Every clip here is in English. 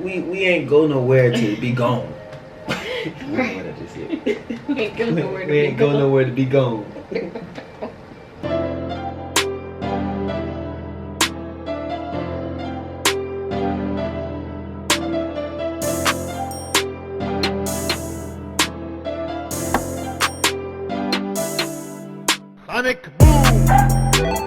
we ain't go nowhere to be gone. Right. What I just said. We ain't go nowhere to We be ain't go gone. nowhere to be gone. Sonic Boom!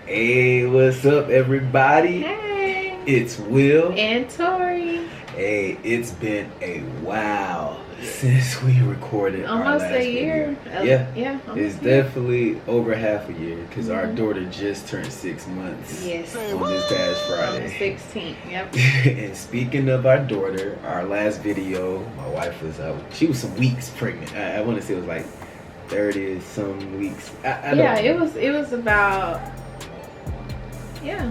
Hey, what's up, everybody? Hey. It's Will. And Tori. Hey, it's been a while since we recorded our Almost last a year. video. Yeah, Yeah. it's Almost a year. definitely over half a year because our Mhm. daughter just turned 6 months Yes. on this past On the Friday. 16th. Yep. And speaking of our daughter, our last video, my wife was she was some weeks pregnant. I want to say it was like 30 some weeks. I don't Yeah, know. it was about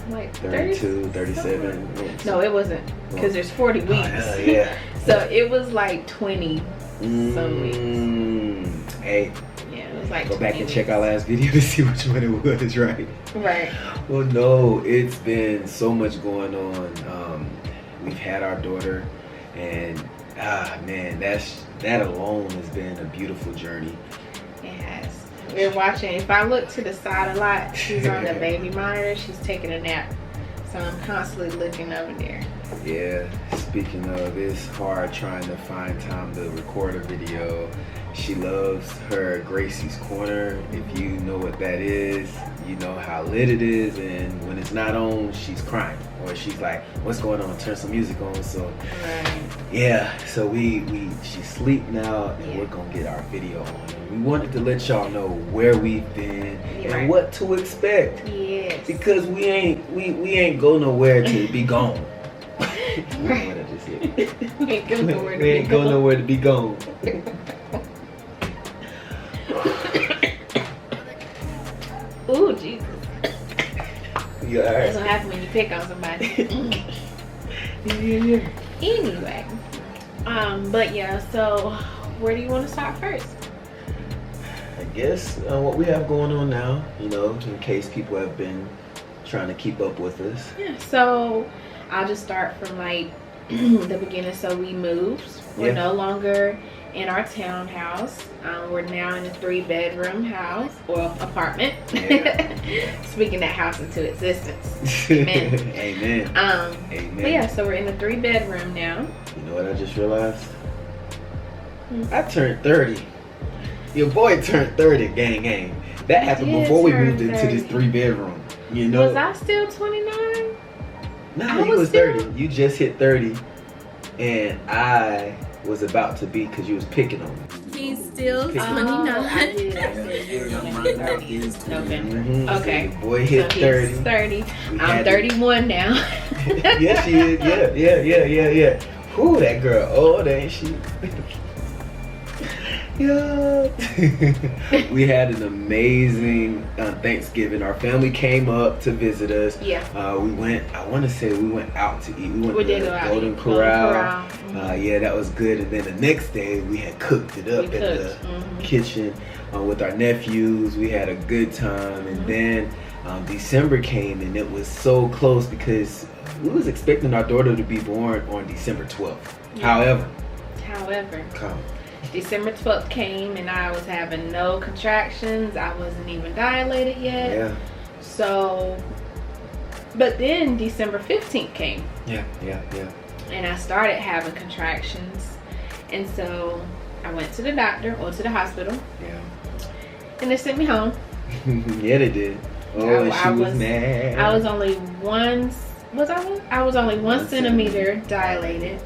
like 32, 30 37. No, it wasn't because there's 40 weeks. Oh, yeah. So it was like 20 some weeks. Hey, Yeah, it was like go back 20 and check weeks. our last video to see which one it was, right? Right. Well, no, it's been so much going on. We've had our daughter, and man, that alone has been a beautiful journey. It has. We're watching. If I look to the side a lot, she's on the baby monitor. She's taking a nap. So I'm constantly looking over there. Yeah, speaking of, it's hard trying to find time to record a video. She loves her Gracie's Corner. If you know what that is, you know how lit it is, and when it's not on, she's crying. Or she's like, what's going on? Turn some music on. So Right. yeah, so she's asleep now, and Yeah. we're gonna get our video on. And we wanted to let y'all know where we've been Yeah, and right. what to expect. Yes. Because we ain't go nowhere to be gone. Right. What I just said. We ain't go nowhere to We ain't go. go nowhere to be gone. Ooh, Jesus. You That's alright? what happens when you pick on somebody. Yeah. Anyway. But yeah, so where do you want to start first? I guess what we have going on now, in case people have been trying to keep up with us. Yeah, so I'll just start from like the beginning. So we moved. We're Yeah. no longer in our townhouse. We're now in a 3-bedroom house or apartment. Yeah. Speaking that house into existence. Amen. Amen. Amen. But yeah, so we're in a 3-bedroom now. You know what I just realized? Hmm. I turned 30. Your boy turned 30, gang. That happened did before we turn moved into this 30. 3-bedroom. You know? Was I still 29? No, I you was was still- 30. You just hit 30. And I was about to be because you was picking on me. He's still Pick- 29. I did. I said you were in my 30s, November. Mhm. Okay. So your boy hit So 30. he's 30. We I'm had to- 31 now. Yes, she is. Yeah. Whew, that girl old, ain't she? Yeah. We had an amazing Thanksgiving. Our family came up to visit us. Yeah. We went out to eat. We went We to did go out. Golden Golden Corral. Corral. Mhm. Yeah, that was good. And then the next day we had cooked it up We in the cooked. Mhm. kitchen with our nephews. We had a good time. And Mhm. then December came, and it was so close because we was expecting our daughter to be born on December 12th. Yeah. However, However, December 12th came and I was having no contractions. I wasn't even dilated yet. yeah. So, but then December 15th came Yeah. and I started having contractions. And so I went to the doctor or to the hospital and they sent me home. Yeah, they did. Oh, and she was mad. I was only one centimeter dilated.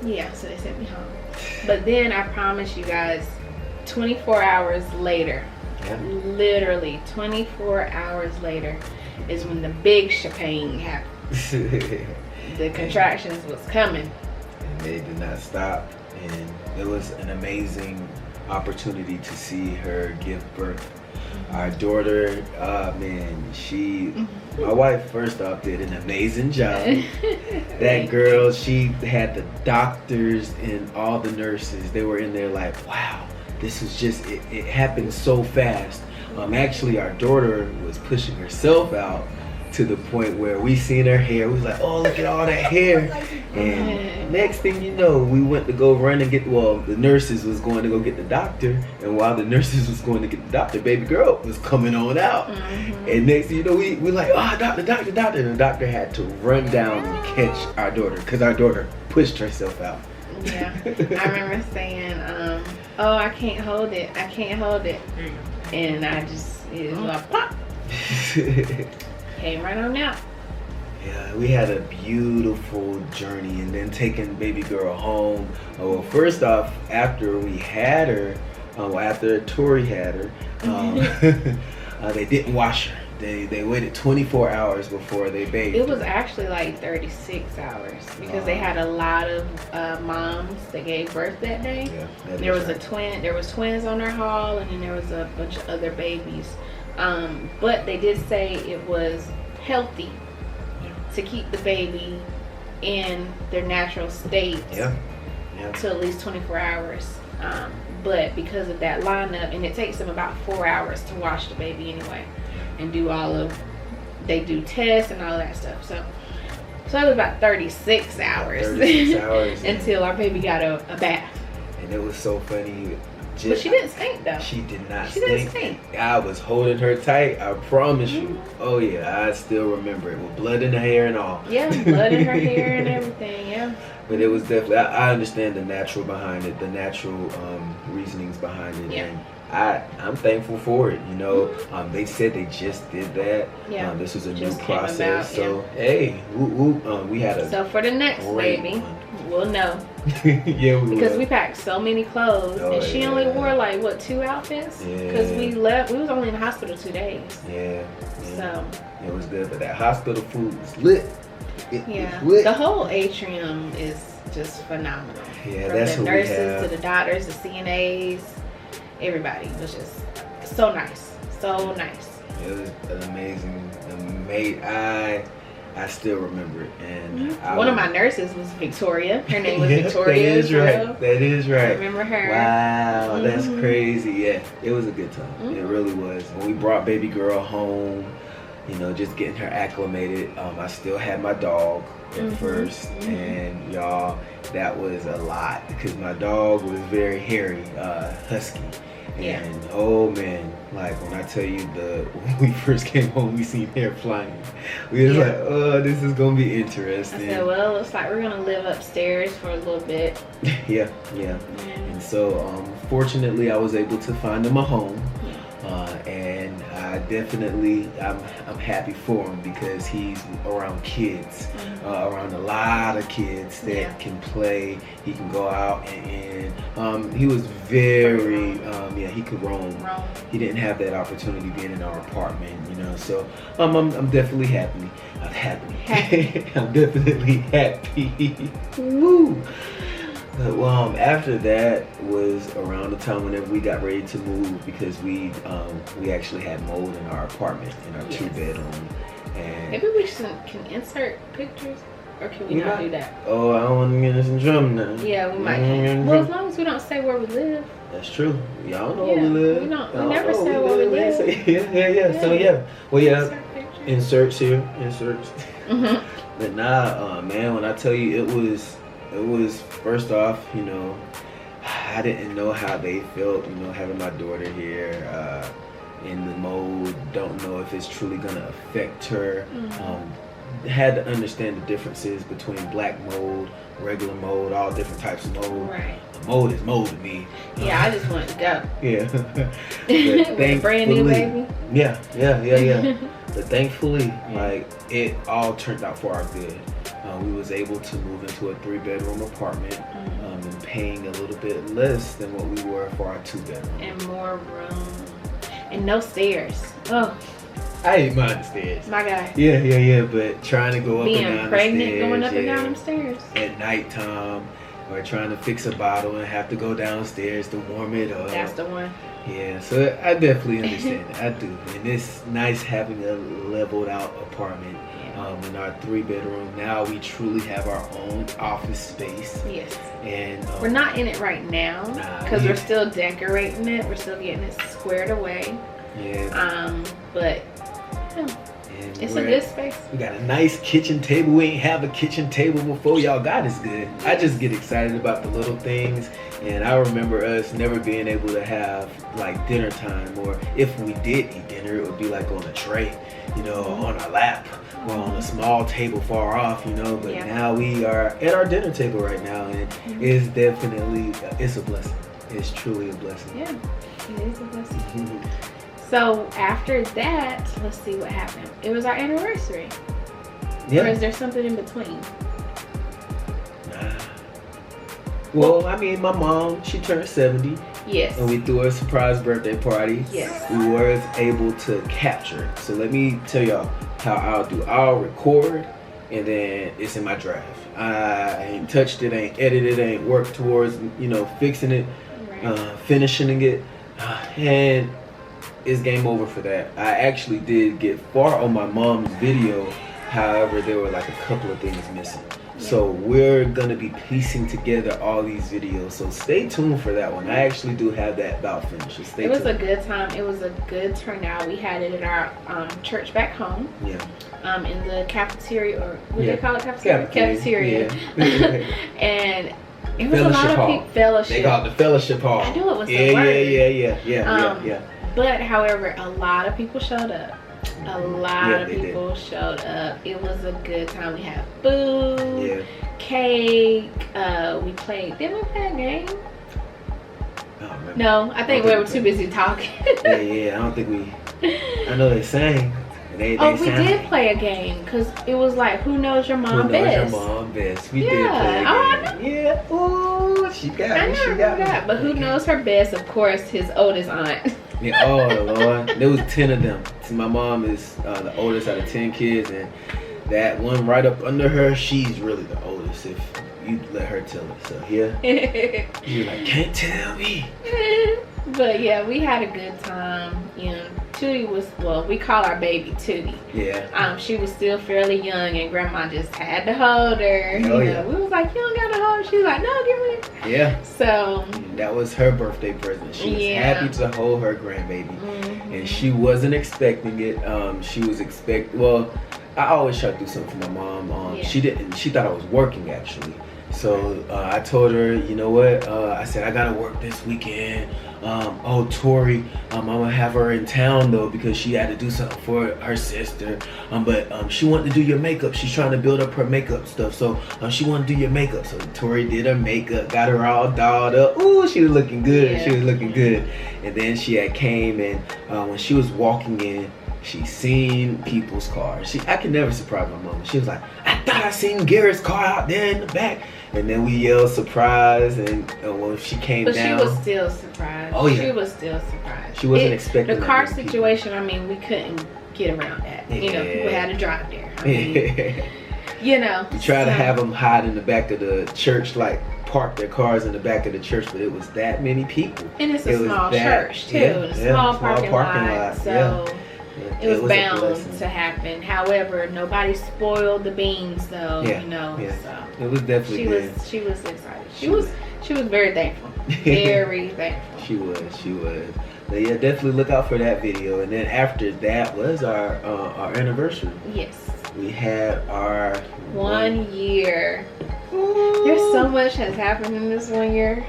Yeah, so they sent me home. But then I promise you guys, 24 hours later, Yeah. literally 24 hours later, is when the big chapane happened. The contractions was coming. And they did not stop, and it was an amazing opportunity to see her give birth. Our daughter, man, my wife first off did an amazing job. That girl, she had the doctors and all the nurses. They were in there like, wow, this was just, it happened so fast. Actually, our daughter was pushing herself out to the point where we seen her hair. We was like, oh, look at all that hair. And next thing you know, we went to go run and the nurses was going to go get the doctor. And while the nurses was going to get the doctor, baby girl was coming on out. And next thing you know, we like, oh, doctor. And the doctor had to run down and catch our daughter because our daughter pushed herself out. Yeah, I remember saying, oh, I can't hold it. And I just, it was like, pop. Came right on out. Yeah, we had a beautiful journey, and then taking baby girl home. Well, first off, after we had her, after Tori had her, they didn't wash her. They waited 24 hours before they bathed. It was actually like 36 hours because they had a lot of moms that gave birth that day. Yeah, there was There was twins on their haul, and then there was a bunch of other babies. But they did say it was healthy to keep the baby in their natural state to at least 24 hours. But because of that lineup, and it takes them about 4 hours to wash the baby anyway, and they do tests and all that stuff. So it was about 36 hours, until our baby got a bath. And it was so funny. But she didn't stink though. She did not stink. Didn't stink. I was holding her tight, I promise you. Oh yeah, I still remember it with blood in the hair and all. Yeah, blood in her hair and everything, yeah. But it was definitely, I understand the natural behind it, the natural reasonings behind it. Yeah. And I'm thankful for it, you know. They said they just did that. Yeah. This was a just new process. About, so, hey, we had a So for the next baby, we'll know. Yeah, because we packed so many clothes, and she only wore like 2 outfits. Because we was only in the hospital 2 days. Yeah. So it was good, but that hospital food was lit. It was lit. The whole atrium is just phenomenal. Yeah, from that's the what nurses to the doctors, the CNAs, everybody was just so nice, so nice. It was an amazing. I still remember it, and one of my nurses was Victoria. Her name was Victoria. That is right. That is right. I remember her. Wow, that's crazy. Yeah, it was a good time. It really was. When we brought baby girl home, you know, just getting her acclimated. I still had my dog at first, and y'all, that was a lot because my dog was very hairy, husky. And oh man, like when I tell you when we first came home, we seen hair flying. We was like, oh, this is gonna be interesting. I said, well, looks like we're gonna live upstairs for a little bit. Yeah. And so, fortunately, I was able to find him a home. And I definitely, I'm happy for him because he's around kids, around a lot of kids that can play. He can go out and he was very, he could roam. He didn't have that opportunity being in our apartment, you know. So I'm definitely happy. I'm definitely happy. Woo! But after that was around the time whenever we got ready to move because we actually had mold in our apartment in our 2-bedroom. And maybe we can insert pictures, or can we not do that? Oh, I don't want to get in some trouble now. Yeah, we might. Well, as long as we don't say where we live. That's true. Y'all know where we live. We never say where we live. Yeah. So well, inserts here, inserts. But man, when I tell you it was first off, you know, I didn't know how they felt, you know, having my daughter here in the mold. Don't know if it's truly gonna affect her. Had to understand the differences between black mold, regular mold, all different types of mold. Right. Mold is mold to me. Yeah, I just wanted to go. Yeah. With a brand new baby. Yeah. But thankfully, like, it all turned out for our good. We was able to move into a 3-bedroom apartment and paying a little bit less than what we were for our 2-bedroom. And more room. And no stairs. Oh. I didn't mind the stairs. My God. Yeah. But trying to go up and down being pregnant, the stairs, going up and down them stairs at nighttime, or trying to fix a bottle and have to go downstairs to warm it up. That's the one. Yeah, so I definitely understand it. I do. And it's nice having a leveled out apartment. In our 3-bedroom. Now we truly have our own office space. Yes. And we're not in it right now because we're still decorating it. We're still getting it squared away. Yeah. But it's a good space. We got a nice kitchen table. We ain't have a kitchen table before. Y'all, God is good. I just get excited about the little things. And I remember us never being able to have like dinner time, or if we did eat dinner, it would be like on a tray, you know, on our lap or on a small table far off, you know. But now we are at our dinner table right now, and it's definitely, it's a blessing. It's truly a blessing. Yeah, it is a blessing. So after that, let's see what happened. It was our anniversary. Yeah. Or is there something in between? Well, I mean, my mom, she turned 70. Yes. And we threw her a surprise birthday party. Yes. We were able to capture it. So let me tell y'all how I'll do. I'll record, and then it's in my draft. I ain't touched it, ain't edited, ain't worked towards, you know, fixing it, finishing it, and it's game over for that. I actually did get far on my mom's video. However, there were like a couple of things missing. So we're gonna be piecing together all these videos. So stay tuned for that one. I actually do have that about finished. So it was a good time. It was a good turnout. We had it at our church back home. Yeah. In the cafeteria, or what do they call it? Cafeteria. And it was a lot of people. Fellowship. They called it the fellowship hall. I knew it was the word. Yeah. But however, a lot of people showed up. A lot of people showed up. It was a good time. We had food, cake. We played. Didn't we play a game? No, I think we were too busy talking. I don't think we. I know they sang. They we did play a game because it was like, who knows your mom best? Who knows your mom best? We did play a game. Yeah. Ooh, she got me. She got me. But who knows her best? Of course, his oldest aunt. Yeah. Oh Lord, there was 10 of them. See, my mom is the oldest out of 10 kids, and that one right up under her, she's really the oldest. If you let her tell it, so yeah. You're like, can't tell me. But yeah, we had a good time. You know, Tootie was, well, we call our baby Tootie. Yeah. She was still fairly young, and Grandma just had to hold her. Oh, yeah. We was like, you don't gotta hold her. She was like, no, give me. Yeah. So that was her birthday present. She was happy to hold her grandbaby, and she wasn't expecting it. She was well, I always try to do something for my mom. She didn't. She thought I was working actually. So I told her, you know what? I said I gotta work this weekend. Tori, I'm gonna have her in town though because she had to do something for her sister. But she wanted to do your makeup. She's trying to build up her makeup stuff. So she wanted to do your makeup. So Tori did her makeup, got her all dolled up. Ooh, she was looking good. Yeah. She was looking good. And then she had came and when she was walking in, she seen people's cars. I could never surprise my mom. She was like, I thought I seen Garrett's car out there in the back. And then we yelled surprise, and when she came down. But she was still surprised. Oh, yeah. She was still surprised. She wasn't expecting the car situation, I mean, we couldn't get around that. Yeah. You know, people had to drive there. I mean, you know. We tried to have them hide in the back of the church, like park their cars in the back of the church, but it was that many people. And it's a small church, too. A small parking lot. So. It was bound to happen. However, nobody spoiled the beans, though. Yeah, you know, so it was definitely good. She was excited. She was very thankful. Very thankful. She was. But yeah, definitely look out for that video. And then after that was our anniversary. Yes. We had our 1 year. There's so much has happened in this 1 year.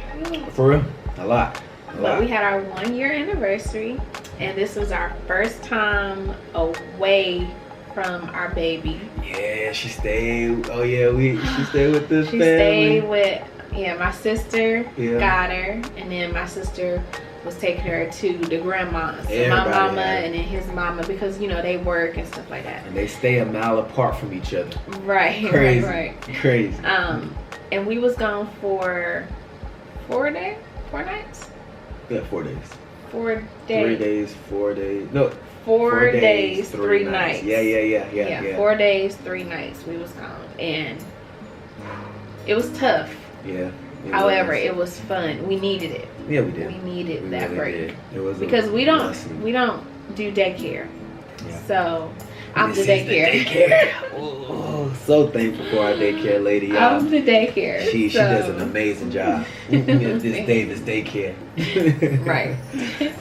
For real, a lot. But we had our 1 year anniversary. And this was our first time away from our baby. Yeah, she stayed. Oh yeah, she stayed with this family. She stayed with my sister got her, and then my sister was taking her to the grandmas, so my mama and then his mama, because you know they work and stuff like that. And they stay a mile apart from each other. Right. Crazy. Right. Crazy. And we was gone for 4 days, 4 nights. Yeah, 4 days. 4 days. 3 days, 4 days. No. 4 days, 3 nights. Yeah. 4 days, 3 nights we was gone, and it was tough. Yeah. However, it was fun. We needed it. Yeah, we did. We needed We that really break did. It was because a we don't blessing. do daycare. Yeah. So I'm the This is daycare. Oh, so thankful for our daycare lady, y'all. I'm the daycare. She so. does an amazing job. This Davis daycare. Right.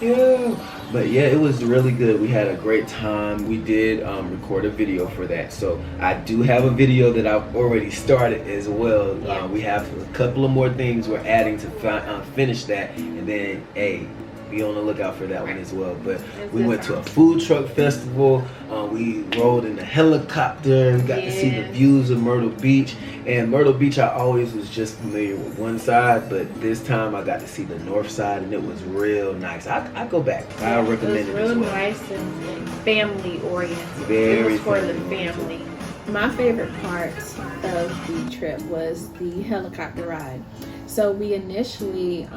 Yeah. But yeah, it was really good. We had a great time. We did record a video for that. So I do have a video that I've already started as well. Yeah. We have a couple of more things we're adding to finish that. And then, hey, be on the lookout for that one as well. But we went to a food truck festival. We rode in a helicopter. We got to see the views of Myrtle Beach. And Myrtle Beach, I always was just familiar with one side, but this time I got to see the north side, and it was real nice. I go back. I recommend it was as real well. nice and family oriented. Very it was for the family-oriented. family. My favorite part of the trip was the helicopter ride. So we initially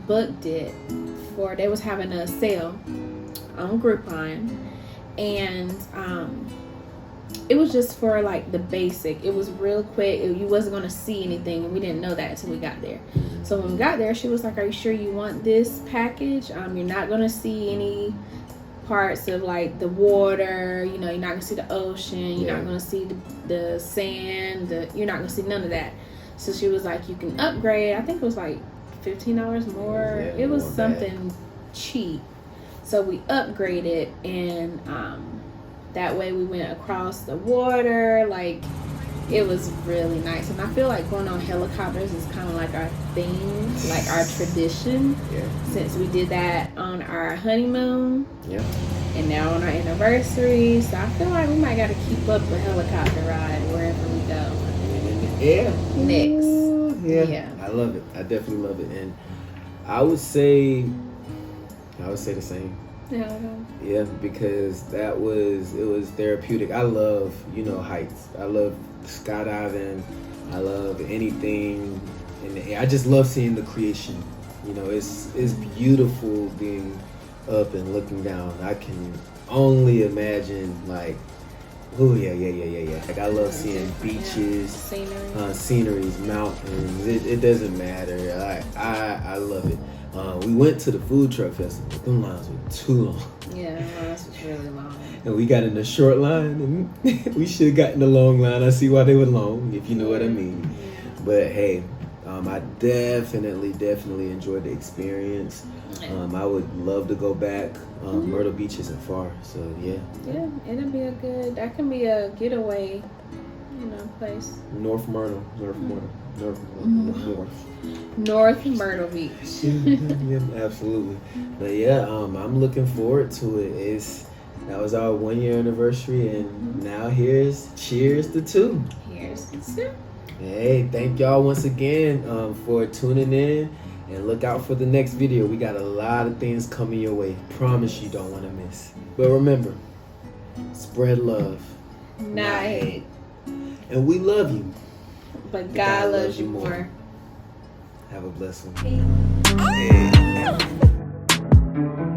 booked it for, they was having a sale on Groupon, and it was just for like the basic. It was real quick. You wasn't going to see anything, and we didn't know that until we got there. So when we got there, she was like, are you sure you want this package? You're not going to see any parts of like the water, you're not going to see the ocean, you're not going to see the sand, you're not going to see none of that. So she was like, you can upgrade. I think it was like $15 more. It was something cheap. So we upgraded, and that way we went across the water. Like, it was really nice. And I feel like going on helicopters is kind of like our thing, like our tradition. Yeah. Since we did that on our honeymoon. Yeah. And now on our anniversary. So I feel like we might got to keep up a helicopter ride wherever we go. Yeah. Next. Yeah. I love it. I definitely love it. And I would say the same. Yeah, because it was therapeutic. I love, heights. I love skydiving. I love anything in the air. I just love seeing the creation. It's beautiful being up and looking down. I can only imagine, like, oh yeah. Like, I love seeing beaches, sceneries, mountains. It doesn't matter. I love it. We went to the food truck festival. Them lines were too long. Yeah, lines was really long. And we got in the short line, and we should have gotten the long line. I see why they were long, if you know what I mean. But hey, I definitely enjoyed the experience. I would love to go back. Myrtle Beach isn't far, so yeah. Yeah, it'll be that can be a getaway, place. North Myrtle. North Myrtle Beach. Yeah, absolutely. But yeah, I'm looking forward to it. That was our 1 year anniversary, and now here's cheers to 2. Here's to 2. Hey, thank y'all once again for tuning in, and look out for the next video. We got a lot of things coming your way. Promise you don't want to miss. But remember, spread love, not hate. And we love you. But God loves you more. Have a blessed one. Hey.